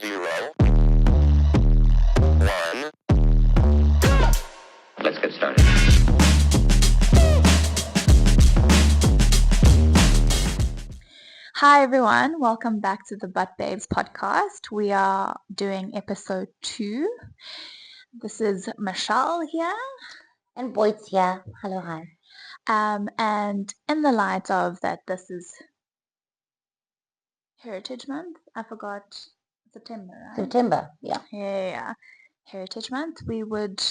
0, 1. Let's get started. Hi everyone, welcome back to the Butt Babes podcast. We are doing episode 2. This is Michelle here. And Boyd's here. Hello, hi. And in the light of that, this is Heritage Month. I forgot September, right? September, yeah. Yeah. Heritage Month. We would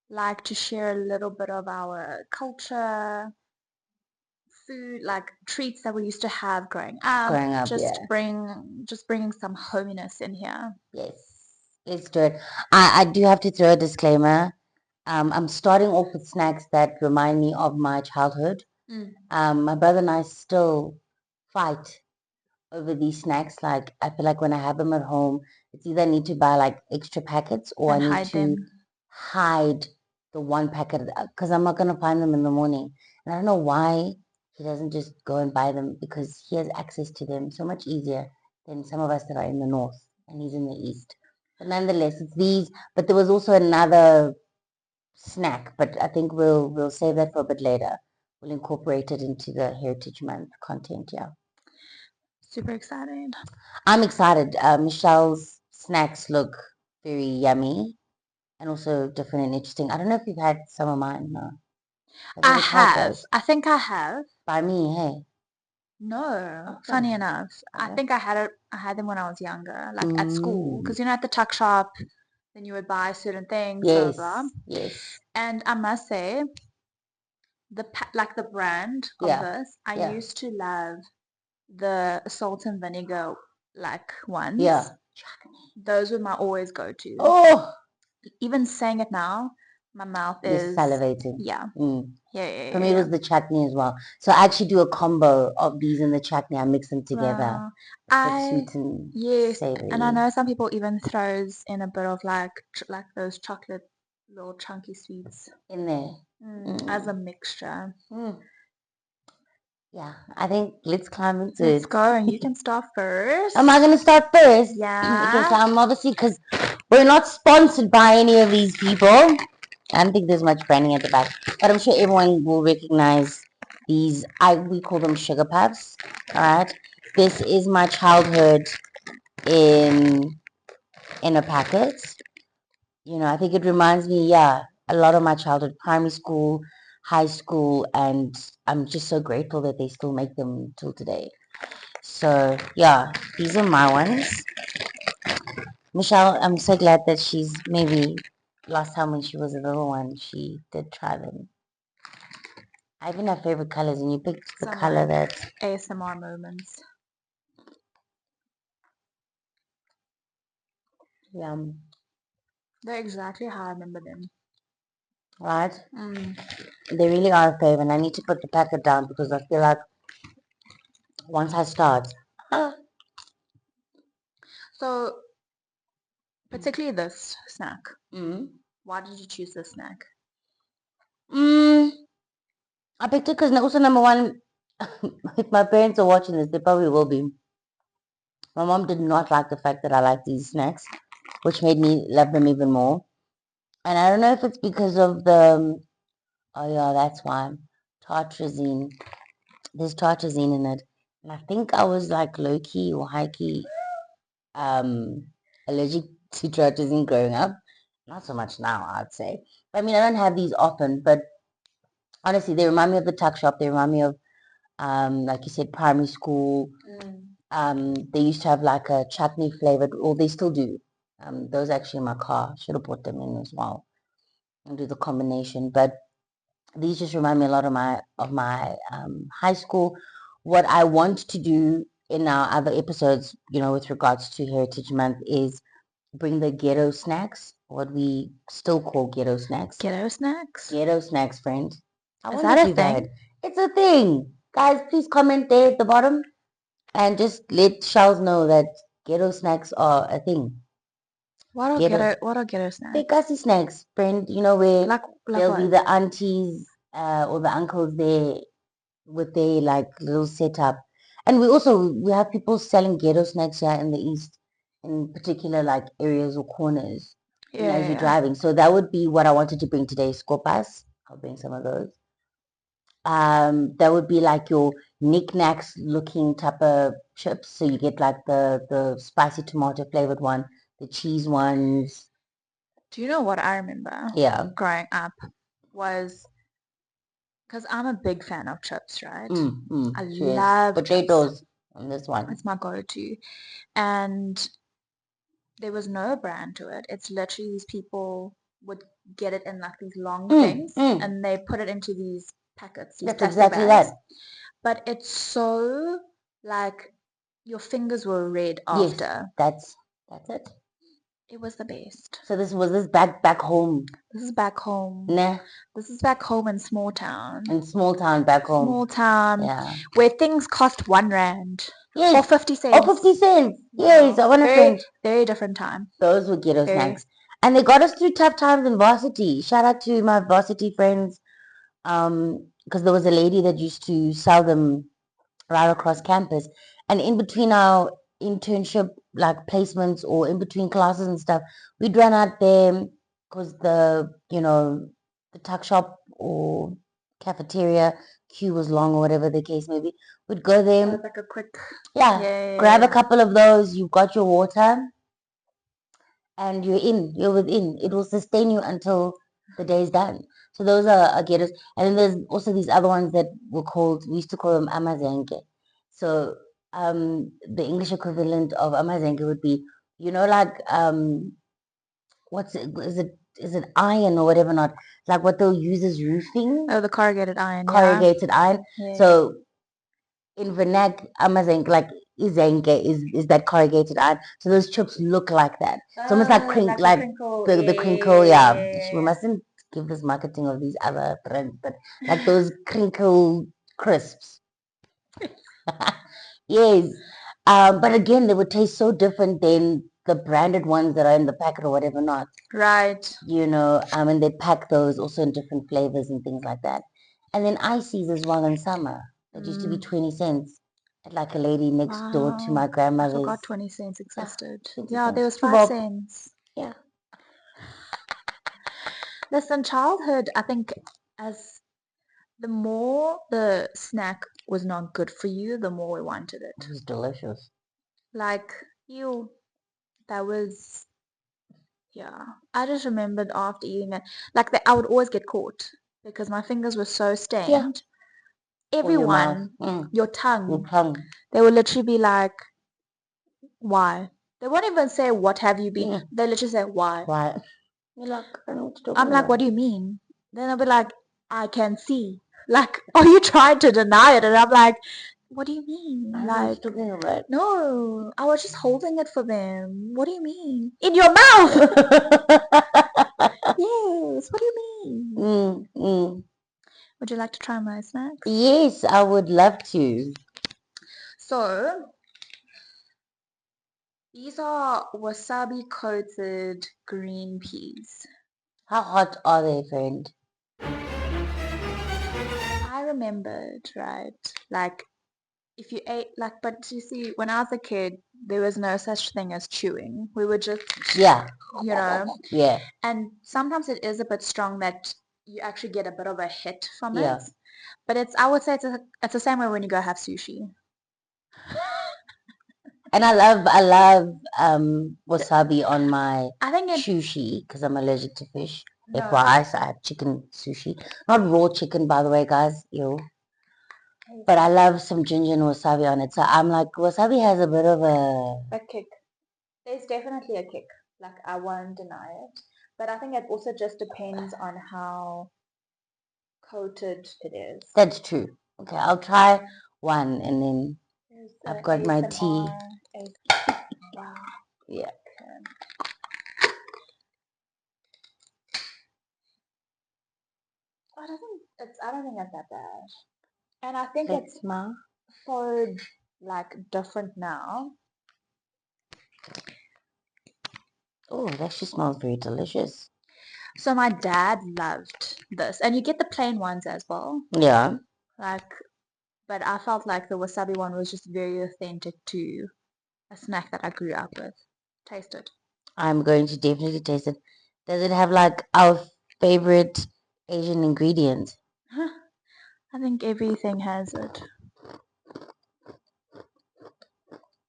like to share a little bit of our culture, food, like treats that we used to have growing up. Just bringing some hominess in here. Yes, let's do it. I do have to throw a disclaimer. I'm starting off with snacks that remind me of my childhood. My brother and I still fight over these snacks. Like, I feel like when I have them at home, it's either I need to buy like extra packets or And I need hide to them. hide the one packet because I'm not going to find them in the morning. And I don't know why he doesn't just go and buy them, because he has access to them so much easier than some of us that are in the north and he's in the east. But nonetheless, it's these. But there was also another snack, but I think we'll save that for a bit later. We'll incorporate it into the Heritage Month content, yeah. Super excited. I'm excited. Michelle's snacks look very yummy and also different and interesting. I don't know if you've had some of mine, no. I have. I think I have. By me, hey. No, Okay. funny enough. I think I had them when I was younger, like at school. Because at the tuck shop, then you would buy certain things, blah, Yes, blah, blah. yes. And I must say, the brand of this, I used to love the salt and vinegar ones. Yeah. Those were my always go-to. Oh! Even saying it now, my mouth is salivating. Yeah. Yeah. For me, it was the chutney as well. So I actually do a combo of these and the chutney. I mix them together. Sweet and savory. And I know some people even throws in a bit of like those chocolate little chunky sweets in there as a mixture. Yeah, I think let's climb into Let's go. You can start first. Am I going to start first? Yeah. Okay, so I'm obviously, because we're not sponsored by any of these people. I don't think there's much branding at the back, but I'm sure everyone will recognize these. We call them sugar puffs. All right, this is my childhood in a packet. You know, I think it reminds me, a lot of my childhood, primary school, high school, and I'm just so grateful that they still make them till today. So, yeah, these are my ones. Michelle, I'm so glad that she's maybe last time when she was a little one, she did try them. I even have favorite colors, and you picked the color that... ASMR moments. Yum. They're exactly how I remember them. Right? They really are a fave, and I need to put the packet down because I feel like once I start... So, particularly this snack. Why did you choose this snack? I picked it because also, number one, if my parents are watching this, they probably will be. My mom did not like the fact that I like these snacks, which made me love them even more. And I don't know if it's because of the... oh yeah, that's why. Tartrazine. There's tartrazine in it. And I think I was like low-key or high-key allergic to tartrazine growing up. Not so much now, I'd say. I mean, I don't have these often, but honestly, they remind me of the tuck shop. They remind me of, like you said, primary school. They used to have like a chutney flavored, or they still do. Those actually in my car. Should have brought them in as well and do the combination. But these just remind me a lot of my high school. What I want to do in our other episodes, with regards to Heritage Month, is bring the ghetto snacks, what we still call ghetto snacks. Ghetto snacks? Ghetto snacks, friend. Is that a thing? It's a thing. Guys, please comment there at the bottom and just let Charles know that ghetto snacks are a thing. What are ghetto snacks? They're gassy snacks, friend. Where there'll be the aunties or the uncles there with their like little setup. And we have people selling ghetto snacks here in the East. in particular like areas or corners as you're Yeah. driving. So that would be what I wanted to bring today, skopas. I'll bring some of those. That would be like your knickknacks looking type of chips. So you get like the spicy tomato flavored one, the cheese ones. Do you know what I remember? Yeah. Growing up was because I'm a big fan of chips, right? I Cheers. love Potatoes chips. on this one. It's my go-to. And there was no brand to it. It's literally these people would get it in like these long things and they put it into these packets, these That's plastic exactly bags. that. But it's so like your fingers were red Yes, after. that's it. It was the best. So this back home. This is back home. Nah. This is back home in small town. In small town back home. Small town. Yeah. Where things cost R1. Yes. Or 50 cents. Or 50 cents. Yes, I want to Very, very different time. Those were ghetto snacks. And they got us through tough times in varsity. Shout out to my varsity friends. Because there was a lady that used to sell them right across campus. And in between our internship, like placements or in between classes and stuff, we'd run out there because the tuck shop or cafeteria queue was long or whatever the case may be. We'd go there. It was like a quick... Yeah. Grab a couple of those. You've got your water. And you're within. It will sustain you until the day is done. So those are getters. And then there's also these other ones that we used to call them amazenke. So the English equivalent of amazenke would be, like is it iron or whatever not? Like what they'll use as roofing. Oh, the corrugated iron. Corrugated iron. Yeah. So in vernac, amazenke, like izenke is that corrugated iron. So those chips look like that. It's almost like the crinkle, yeah. We mustn't give this marketing of these other brands, but like those crinkle crisps. Yes. But again, they would taste so different than the branded ones that are in the packet or whatever not. Right. And they pack those also in different flavors and things like that. And then ices as well in summer. That used to be 20 cents. At like a lady next door to my grandmother's. I forgot 20 cents existed. Yeah, there was 5 cents. Yeah. Listen, childhood, I think as the more the snack was not good for you, the more we wanted it. It was delicious. Like, that was, yeah. I just remembered after eating it, like I would always get caught because my fingers were so stained. Yeah. Everyone, your tongue, they would literally be like, why? They won't even say, what have you been? They literally say, why? Why? You're like, I know what you're talking I'm like, about. what do you mean? Then they'll be like, I can see. Like, are you trying to deny it? And I'm like, what do you mean? I know what you're talking about. No, I was just holding it for them. What do you mean? In your mouth! Yes, what do you mean? Would you like to try my snacks? Yes, I would love to. So, these are wasabi coated green peas. How hot are they, friend? I remembered, right? Like, if you ate, like, but you see, when I was a kid, there was no such thing as chewing. We would just, Yeah. Yeah. And sometimes it is a bit strong that you actually get a bit of a hit from it. But I would say it's the same way when you go have sushi. And I love wasabi on my sushi because I'm allergic to fish. FYI, so I have chicken sushi. Not raw chicken, by the way, guys. Ew. But I love some ginger and wasabi on it. So I'm like, wasabi has a bit of a kick. There's definitely a kick. Like, I won't deny it. But I think it also just depends on how coated it is. That's true. Okay, I'll try one and then I've got my tea. Wow. Yeah. I don't think it's that bad. And I think it's so like different now. Oh, it actually smells very delicious. So my dad loved this, and you get the plain ones as well. Yeah. But I felt like the wasabi one was just very authentic to a snack that I grew up with. taste it. I'm going to definitely taste it. Does it have like our favorite Asian ingredient? I think everything has it.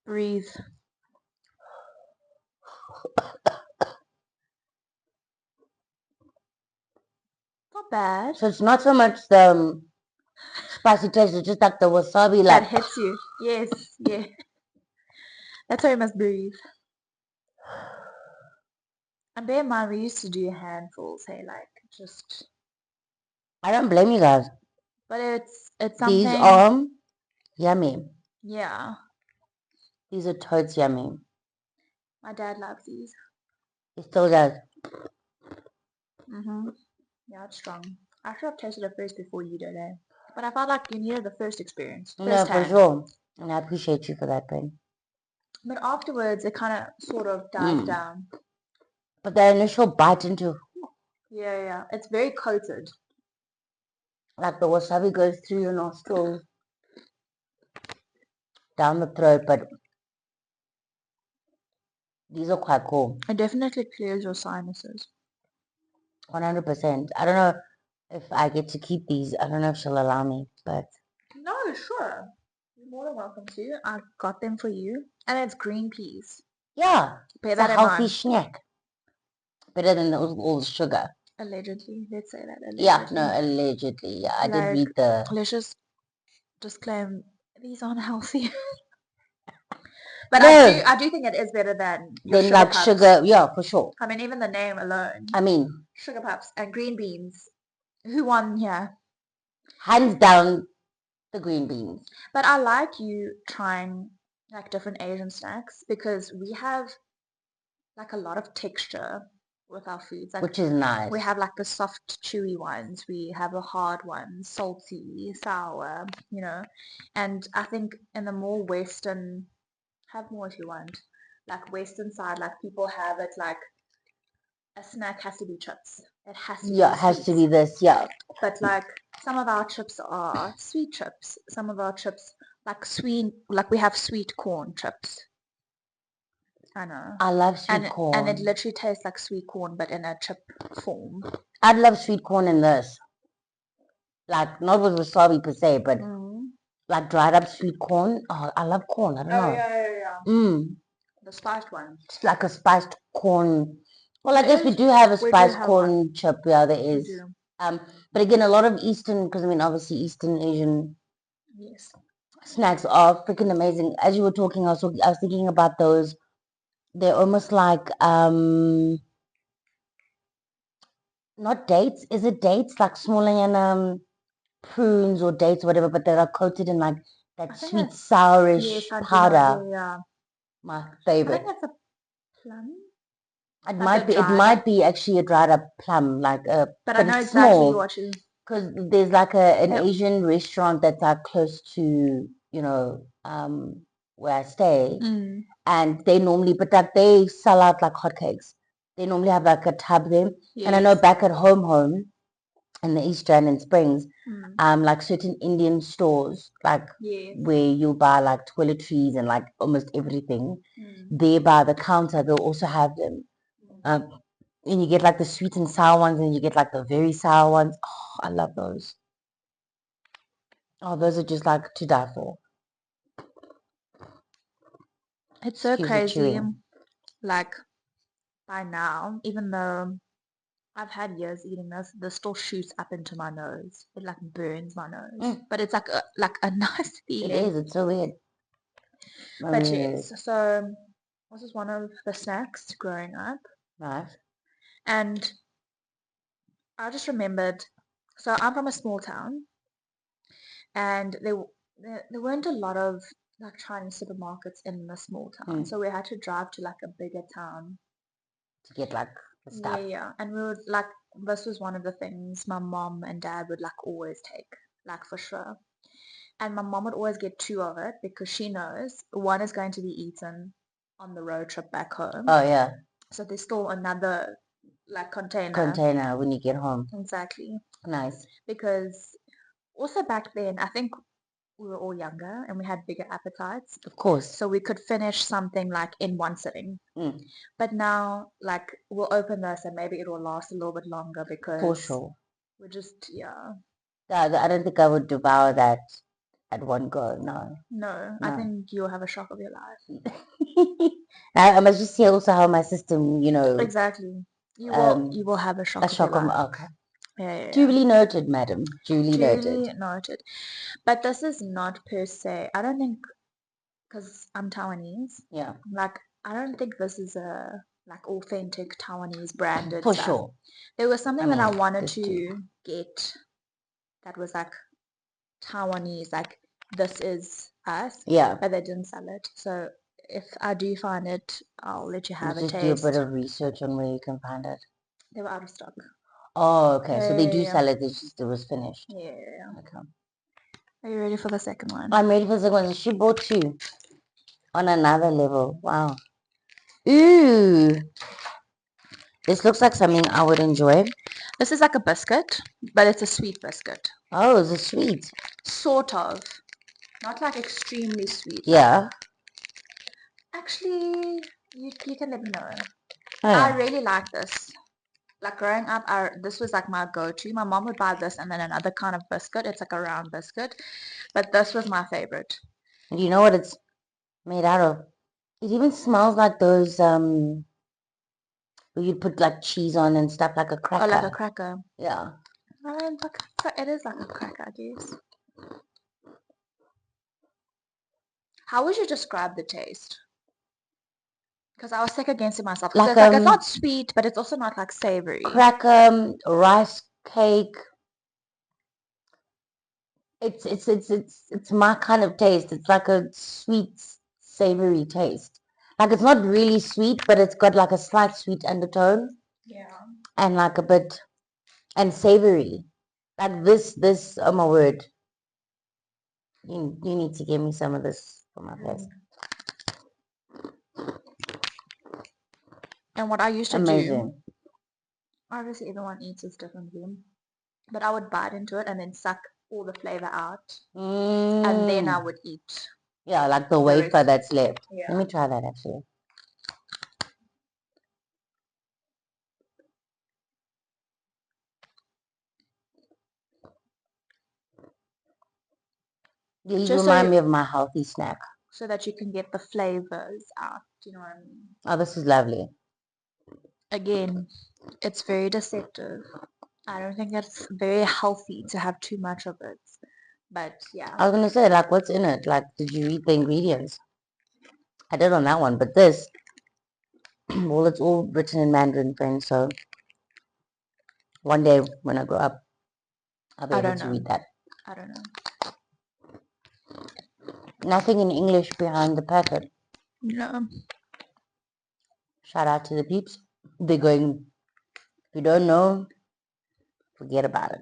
Breathe. Not bad. So it's not so much the spicy taste, it's just like the wasabi That like hits you. Yes, yeah. That's why you must breathe. And bear in mind, we used to do handfuls, hey, like just. I don't blame you guys. But it's These something. are yummy. Yeah. These are totes yummy. My dad loves these. He still does. Yeah, it's strong. I should have tasted it first before you did it. But I felt like you needed the first experience, No, first for hand. sure. And I appreciate you for that, Ben. But afterwards, it kind of sort of dies down. But the initial bite into, Yeah. It's very coated. like the wasabi goes through your nostrils, down the throat, but these are quite cool. It definitely clears your sinuses. 100%. I don't know if I get to keep these. I don't know if she'll allow me, but No, sure. You're more than welcome to. I got them for you. And it's green peas. yeah, Bear it's a that in healthy mind. snack. Better than all the sugar. Allegedly. Let's say that allegedly. Yeah, no, allegedly. Yeah, I did read the. Let's just disclaim these aren't healthy. But No, I do think it is better than your then sugar like puffs. sugar, yeah, for sure. I mean, even the name alone. I mean, Sugar puffs and green beans. Who won here? hands down, the green beans. But I like you trying like different Asian snacks because we have like a lot of texture with our foods. Like, which is nice. we have like the soft, chewy ones. We have the hard ones, salty, sour, you know. And I think in the more Western, have more if you want, like Western side, like people have it like a snack has to be chips. It has to be Yeah, it has to sweets. be this, yeah. But like some of our chips are sweet chips. Some of our chips like sweet, like we have sweet corn chips. I know. I love sweet And corn. it literally tastes like sweet corn, but in a chip form. I'd love sweet corn in this. Like, not with wasabi per se, but like dried up sweet corn. Oh, I love corn. I don't know. Yeah. The spiced one. It's like a spiced corn. Well, I There guess we is. do have a We do spiced have corn one. chip. Yeah, there We is. do. But again, a lot of Eastern, because I mean, obviously Eastern Asian Yes. snacks are freaking amazing. As you were talking, I was thinking about those. They're almost like not dates. Is it dates? Like smaller and prunes or dates, or whatever, but that are coated in like that sweet sourish yes, I do know. powder. Yeah. My I favorite. think that's a plum. It Like might be. It might be actually a dried up plum, like a. But I But know it's exactly small what you. because there's like an Yep. Asian restaurant that's like close to where I stay, and they normally, but like they sell out like hotcakes. They normally have like a tub there, and I know Yes. back at home in the East Rand and Springs, like certain Indian stores, like Yes. where you buy like toiletries and like almost everything, there by the counter they'll also have them. And you get like the sweet and sour ones, and you get like the very sour ones. Oh, I love those. Oh, those are just like to die for. It's so Excuse the crazy. chewing. Like by now, even though I've had years eating this still shoots up into my nose. It like burns my nose. But it's like a nice It feeling. is. It's so weird. I But mean, yes, so this is one of the snacks growing up. nice. And I just remembered, so I'm from a small town, and there weren't a lot of like Chinese supermarkets in the small town. So we had to drive to like a bigger town To get like the stuff. Yeah. And we would like, this was one of the things my mom and dad would like always take, like for sure. And my mom would always get two of it because she knows one is going to be eaten on the road trip back home. Oh yeah. So there's still another like Container when you get home. Exactly. Nice. Because also back then, I think we were all younger and we had bigger appetites. Of course. So we could finish something like in one sitting. But now, like, we'll open this and maybe it will last a little bit longer because For sure. we're just, yeah. I don't think I would devour that at one go. No. No, I think you'll have a shock of your life. I must just see also how my system, Exactly. You will have a shock of your life. Okay. Yeah. Duly noted, madam. Duly noted. Noted. But this is not per se. I don't think, because I'm Taiwanese. Yeah. Like, I don't think this is a like authentic Taiwanese branded For stuff. sure. There was something that I wanted this to too. get that was like Taiwanese, like this is us. Yeah. But they didn't sell it. So if I do find it, I'll let you have a Just taste. do a bit of research on where you can find it. They were out of stock. Oh, okay. So they do sell it. It's just it was finished. Yeah. Okay. Are you ready for the second one? I'm ready for the second one. She bought two on another level. Wow. Ooh. This looks like something I would enjoy. This is like a biscuit, but it's a sweet biscuit. Oh, it's a sweet. Sort of. Not like extremely sweet. Yeah. Actually, you can let me know. Oh, yeah. I really like this. Like growing up, this was like my go-to. My mom would buy this and then another kind of biscuit. It's like a round biscuit. But this was my favorite. Do you know what it's made out of? It even smells like those, where you put like cheese on and stuff, like a cracker. Oh, like a cracker. Yeah. It is like a cracker, I guess. How would you describe the taste? Because I was sick against it myself. Because Like, it's not sweet, but it's also not like savory. Cracker, rice cake. It's my kind of taste. It's like a sweet, savory taste. Like it's not really sweet, but it's got like a slight sweet undertone. Yeah. And like a bit, and savory. Like this, oh my word. You need to give me some of this for my face. And what I used to do, obviously everyone eats this differently, but I would bite into it and then suck all the flavor out, and then I would eat. Yeah, like the wafer that's left. Yeah. Let me try that actually. These remind me of my healthy snack. So that you can get the flavors out. Do you know what I mean? Oh, this is lovely. Again, it's very deceptive. I don't think it's very healthy to have too much of it. But yeah. I was gonna say, like, what's in it? Like, did you read the ingredients? I did on that one, but this, well, it's all written in Mandarin, friends. So one day when I grow up, I'll be able to read that. I don't know. Nothing in English behind the packet. No. Shout out to the peeps. They're going, if you don't know, forget about it.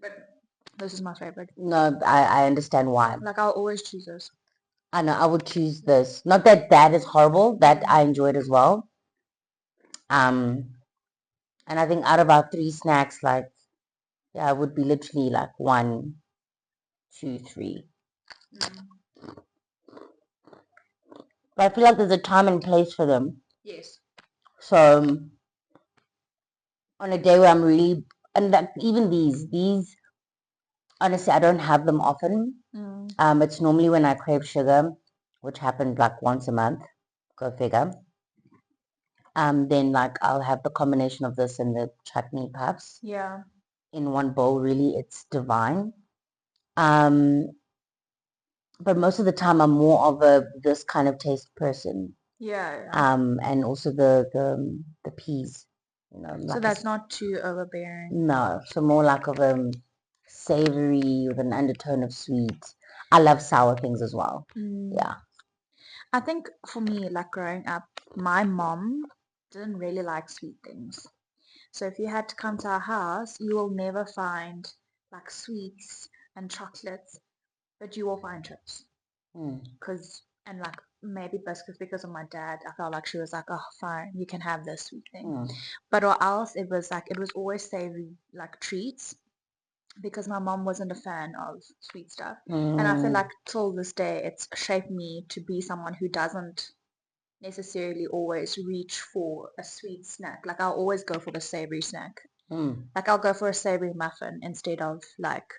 But this is my favorite. No, I understand why. Like, I'll always choose this. I know, I would choose this. Not that that is horrible. That I enjoyed as well. And I think out of our three snacks, like, yeah, it would be literally like 1, 2, 3. But I feel like there's a time and place for them. Yes. So on a day where I'm really, and like even these, honestly, I don't have them often. It's normally when I crave sugar, which happens like once a month. Go figure. Then like I'll have the combination of this and the chutney puffs. Yeah. In one bowl. Really, it's divine. But most of the time I'm more of this kind of taste person. Yeah. And also the peas. So that's not too overbearing. No, so more like of a savory with an undertone of sweet. I love sour things as well. Yeah. I think for me, like growing up, my mom didn't really like sweet things. So if you had to come to our house, you will never find like sweets and chocolates, but you will find chips. And like maybe biscuits because of my dad. I felt like she was like, oh, fine, you can have this sweet thing. But or else it was always savory, like treats. because my mom wasn't a fan of sweet stuff. And I feel like till this day, it's shaped me to be someone who doesn't necessarily always reach for a sweet snack. Like I'll always go for the savory snack. Like I'll go for a savory muffin instead of like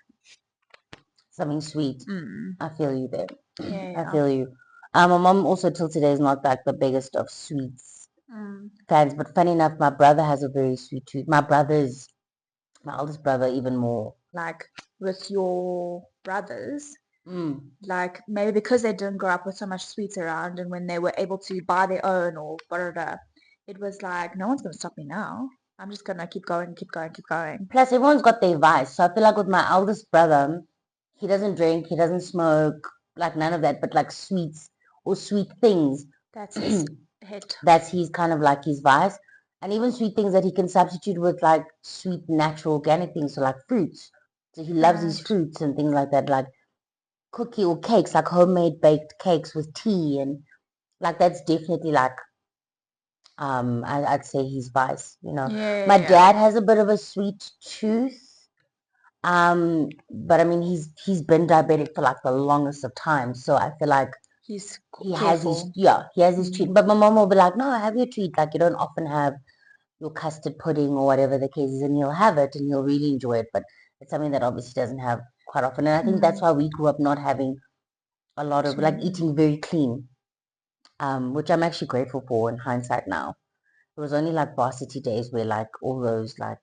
something sweet. I feel you there. Yeah. I feel you. My mom also till today is not like the biggest of sweets fans, but funny enough, my brother has a very sweet tooth. My eldest brother, even more. Like with your brothers, like maybe because they didn't grow up with so much sweets around, and when they were able to buy their own or whatever, it was like no one's gonna stop me now. I'm just gonna keep going, keep going, keep going. Plus, everyone's got their vice. So I feel like with my eldest brother, he doesn't drink, he doesn't smoke, like none of that, but like sweets or sweet things. That's his hit. That's his kind of like his vice. And even sweet things that he can substitute with like sweet, natural, organic things, so like fruits. So he loves his fruits and things like that, like cookie or cakes, like homemade baked cakes with tea, and like that's definitely like I'd say his vice, you know. My dad has a bit of a sweet tooth. But I mean he's been diabetic for like the longest of time, so I feel like he has his treat. But my mom will be like, no, have your treat. Like you don't often have your custard pudding or whatever the case is, and he'll have it and he'll really enjoy it. But it's something that obviously doesn't have quite often. And I think that's why we grew up not having a lot of like eating very clean. Which I'm actually grateful for in hindsight now. It was only like varsity days where like all those like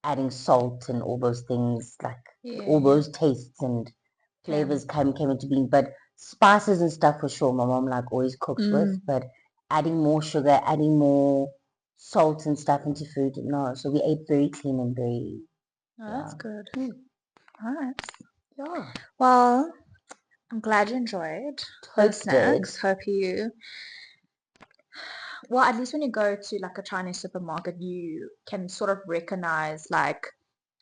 adding salt and all those things, like all those tastes and flavors came into being. But spices and stuff for sure, my mom like always cooks with. But adding more sugar, adding more salt and stuff into food, no. So we ate very clean and very. That's good. Nice. Yeah. Well, I'm glad you enjoyed those snacks. Hope you. Well, at least when you go to like a Chinese supermarket, you can sort of recognize like,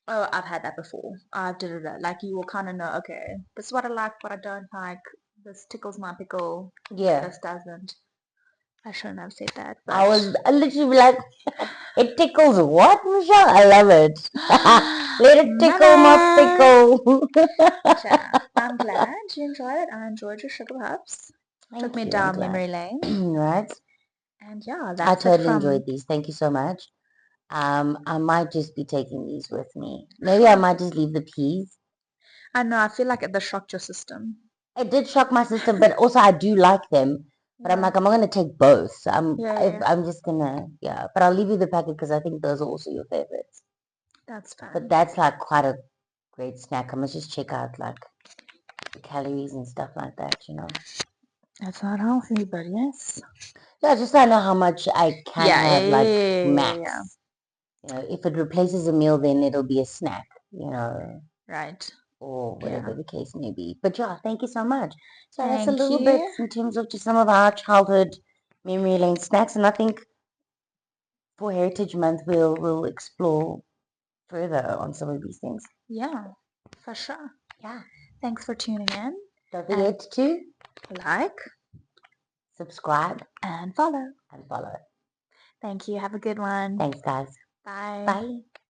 oh, I've had that before. I've did it. Like you will kind of know, okay, this is what I like, what I don't like. This tickles my pickle. Yeah. This doesn't. I shouldn't have said that, but I literally like, it tickles what, Michelle? I love it. Let it tickle my pickle. I'm glad you enjoyed it. I enjoyed your sugar puffs. Took me down memory lane. Right. And yeah, I totally enjoyed these. Thank you so much. I might just be taking these with me. Maybe I might just leave the peas. I know, I feel like it shocked your system. It did shock my system, but also I do like them. But I'm like, I'm not gonna take both. So I'm just gonna, But I'll leave you the packet because I think those are also your favorites. That's fine. But that's like quite a great snack. I must just check out like the calories and stuff like that, you know. That's not healthy, but yes. Yeah, just so I know how much I can have, like max. You know, if it replaces a meal, then it'll be a snack, you know. Right. Or whatever the case may be. But yeah, thank you so much. So that's a little bit in terms of just some of our childhood memory lane snacks, and I think for Heritage Month we'll explore further on some of these things. Yeah, for sure. Yeah. Thanks for tuning in. Don't forget to like, subscribe, and follow. And follow. Thank you. Have a good one. Thanks, guys. Bye. Bye.